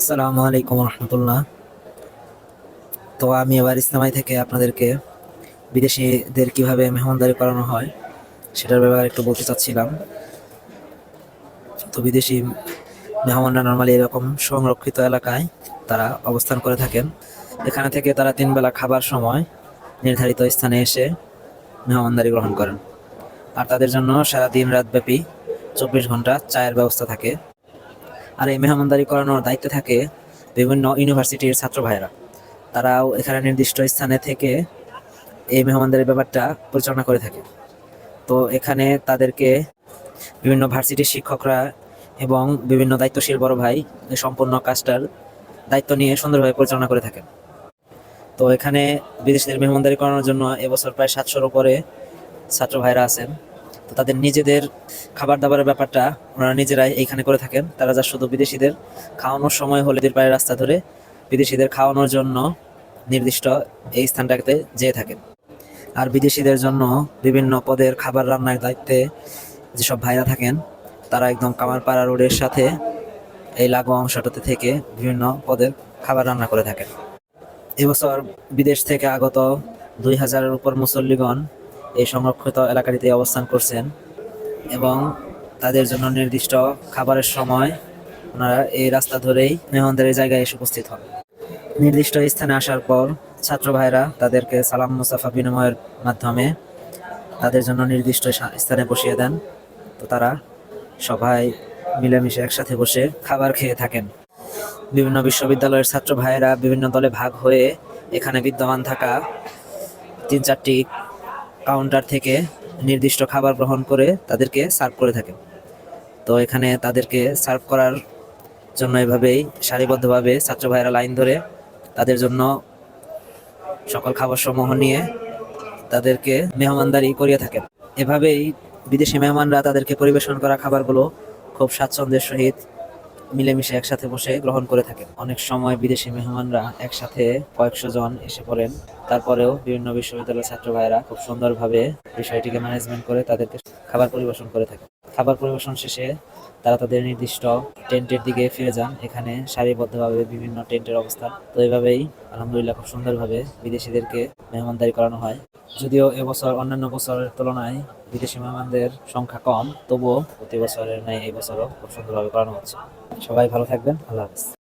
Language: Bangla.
আসসালামু আলাইকুম রহমতুল্লাহ। তো আমি এবার ইসলামাই থেকে আপনাদেরকে বিদেশিদের কিভাবে মেহমানদারি করানো হয় সেটার ব্যাপারে একটু বলতে চাচ্ছিলাম। তো বিদেশি মেহমানরা নর্মালি এরকম সংরক্ষিত এলাকায় তারা অবস্থান করে থাকেন। এখানে থেকে তারা 3 বেলা খাবার সময় নির্ধারিত স্থানে এসে মেহমানদারি গ্রহণ করেন। আর তাদের জন্য সারা দিন রাত ব্যাপী 24 ঘন্টা চায়ের ব্যবস্থা থাকে। আর এই মেহমানদারি করানোর দায়িত্বে থাকে বিভিন্ন ইউনিভার্সিটির ছাত্র ভাইয়েরা। তারাও এখানে নির্দিষ্ট স্থানে থেকে এই মেহমানদারির ব্যাপারটা পরিচালনা করে থাকে। তো এখানে তাদেরকে বিভিন্ন ভার্সিটির শিক্ষকরা এবং বিভিন্ন দায়িত্বশীল বড় ভাই এই সম্পূর্ণ কাজটার দায়িত্ব নিয়ে সুন্দরভাবে পরিচালনা করে থাকেন। তো এখানে বিদেশিদের মেহমানদারি করানোর জন্য এবছর প্রায় 700-র উপরে ছাত্র ভাইরা আছেন। তো তাদের নিজেদের খাবার দাবারের ব্যাপারটা ওনারা নিজেরাই এইখানে করে থাকেন। তারা যা শুধু বিদেশিদের খাওয়ানোর সময় হলে পায়ের রাস্তা ধরে বিদেশিদের খাওয়ানোর জন্য নির্দিষ্ট এই স্থানটাতে যেয়ে থাকেন। আর বিদেশিদের জন্য বিভিন্ন পদের খাবার রান্নার দায়িত্বে যেসব ভাইরা থাকেন তারা একদম কামারপাড়া রোডের সাথে এই লাগোয়া অংশটাতে থেকে বিভিন্ন পদের খাবার রান্না করে থাকেন। এবছর বিদেশ থেকে আগত 2000-এর উপর মুসল্লিগণ এই সংরক্ষিত এলাকাটিতে অবস্থান করছেন এবং তাদের জন্য নির্দিষ্ট খাবারের সময় ওনারা এই রাস্তা ধরেই মেহমানদারির জায়গায় এসে উপস্থিত হন। নির্দিষ্ট স্থানে আসার পর ছাত্র ভাইরা তাদেরকে সালাম মুসাফা বিনিময়ের মাধ্যমে তাদের জন্য নির্দিষ্ট স্থানে বসিয়ে দেন। তো তারা সবাই মিলেমিশে একসাথে বসে খাবার খেয়ে থাকেন। বিভিন্ন বিশ্ববিদ্যালয়ের ছাত্র ভাইয়েরা বিভিন্ন দলে ভাগ হয়ে এখানে বিদ্যমান থাকা 3-4টি কাউন্টার থেকে নির্দিষ্ট খাবার গ্রহণ করে তাদেরকে সার্ভ করে থাকেন। তো এখানে তাদেরকে সার্ভ করার জন্য এভাবেই সারিবদ্ধভাবে ছাত্র ভাইয়েরা লাইন ধরে তাদের জন্য সকল খাবার সমূহ নিয়ে তাদেরকে মেহমানদারি করিয়ে থাকেন। এভাবেই বিদেশি মেহমানরা তাদেরকে পরিবেশন করা খাবারগুলো খুব স্বাচ্ছন্দ্যের সহিত মিলেমিশে একসাথে বসে গ্রহণ করে থাকেন। অনেক সময় বিদেশি মেহমানরা একসাথে কয়েকশো জন এসে পড়েন, তারপরেও বিভিন্ন বিশ্ববিদ্যালয়ের ছাত্র ভাইয়েরা খুব সুন্দরভাবে বিষয়টিকে ম্যানেজমেন্ট করে তাদেরকে খাবার পরিবেশন করে থাকে। খাবার পরিবেশন শেষে তারা তাদের নির্দিষ্ট টেন্টের দিকে ফিরে যান। এখানে সারিবদ্ধভাবে বিভিন্ন টেন্টের অবস্থান। তো এইভাবেই আলহামদুলিল্লাহ খুব সুন্দরভাবে বিদেশিদেরকে মেহমানদারি করানো হয়। যদিও এবছর অন্যান্য বছরের তুলনায় বিদেশি মেহমানদের সংখ্যা কম, তবুও প্রতি বছরের ন্যায় এই বছরও খুব সুন্দরভাবে করানো হচ্ছে। সবাই ভালো থাকবেন। আল্লাহ হাফেজ।